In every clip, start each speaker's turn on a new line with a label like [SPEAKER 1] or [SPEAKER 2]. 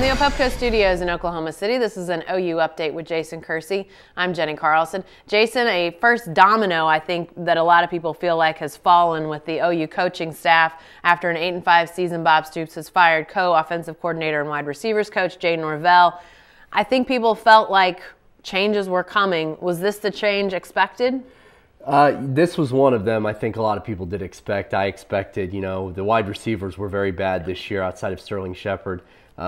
[SPEAKER 1] the Opepco Studios in Oklahoma City, this is an OU Update with Jason Kersey. I'm Jenni Carlson. Jason, a first domino, I think, that a lot of people feel like has fallen with the OU coaching staff after an 8-5 season. Bob Stoops has fired co-offensive coordinator and wide receivers coach Jay Norvell. I think people felt like changes were coming. Was this the change expected?
[SPEAKER 2] This was one of them I think a lot of people did expect. I expected, the wide receivers were very bad this year outside of Sterling Shepard.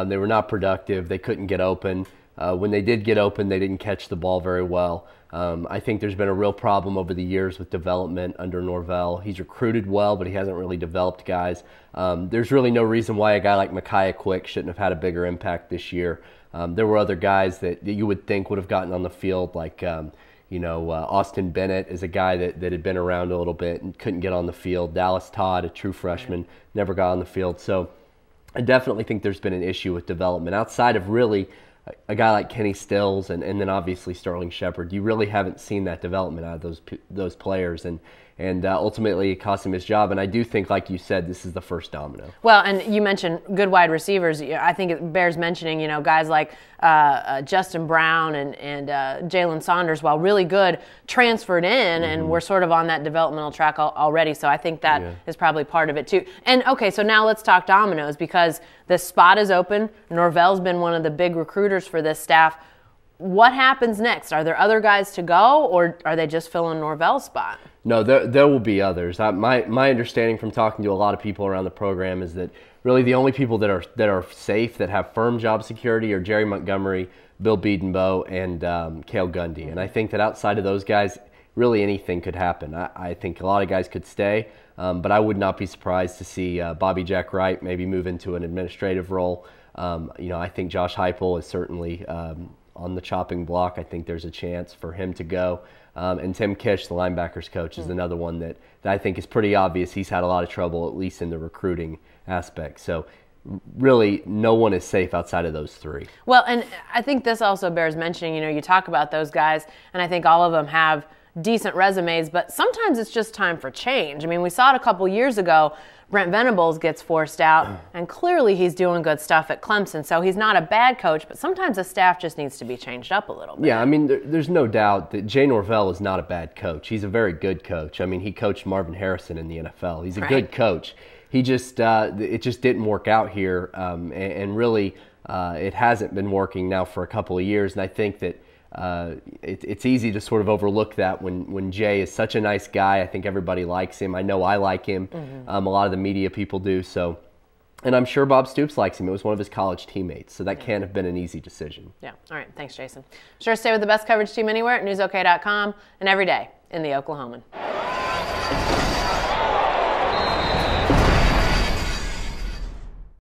[SPEAKER 2] They were not productive. They couldn't get open. When they did get open, they didn't catch the ball very well. I think there's been a real problem over the years with development under Norvell. He's recruited well, but he hasn't really developed guys. There's really no reason why a guy like Micaiah Quick shouldn't have had a bigger impact this year. There were other guys that you would think would have gotten on the field, like Austin Bennett is a guy that had been around a little bit and couldn't get on the field. Dallas Todd, a true freshman, never got on the field. So I definitely think there's been an issue with development. Outside of really a guy like Kenny Stills and then obviously Sterling Shepard, you really haven't seen that development out of those players. And ultimately it cost him his job. And I do think, like you said, this is the first domino.
[SPEAKER 1] Well, and you mentioned good wide receivers. I think it bears mentioning, guys like Justin Brown and Jalen Saunders, while really good, transferred in, and we're sort of on that developmental track already. So I think that is probably part of it too. And okay, so now let's talk dominoes, because the spot is open. Norvell's been one of the big recruiters for this staff. What happens next? Are there other guys to go, or are they just filling Norvell's spot?
[SPEAKER 2] No, there will be others. My understanding from talking to a lot of people around the program is that really the only people that are safe, that have firm job security, are Jerry Montgomery, Bill Bedenbaugh, and Cale Gundy. And I think that outside of those guys, really anything could happen. I think a lot of guys could stay, but I would not be surprised to see Bobby Jack Wright maybe move into an administrative role. I think Josh Heupel is certainly on the chopping block. I think there's a chance for him to go. And Tim Kish, the linebackers coach, is another one that I think is pretty obvious. He's had a lot of trouble, at least in the recruiting aspect. So really no one is safe outside of those three.
[SPEAKER 1] Well, and I think this also bears mentioning, you talk about those guys, and I think all of them have decent resumes, but sometimes it's just time for change. I mean, we saw it a couple years ago. Brent Venables gets forced out, and clearly he's doing good stuff at Clemson, so he's not a bad coach, but sometimes the staff just needs to be changed up a little bit.
[SPEAKER 2] Yeah, I mean, there's no doubt that Jay Norvell is not a bad coach. He's a very good coach. I mean, he coached Marvin Harrison in the NFL. He's a good coach. He just, it just didn't work out here, and really it hasn't been working now for a couple of years, and I think that it's easy to sort of overlook that when Jay is such a nice guy. I think everybody likes him. I know I like him. A lot of the media people do. So, and I'm sure Bob Stoops likes him. It was one of his college teammates. So that can't have been an easy decision.
[SPEAKER 1] Yeah. All right. Thanks, Jason. Sure, stay with the best coverage team anywhere at newsok.com and every day in the Oklahoman.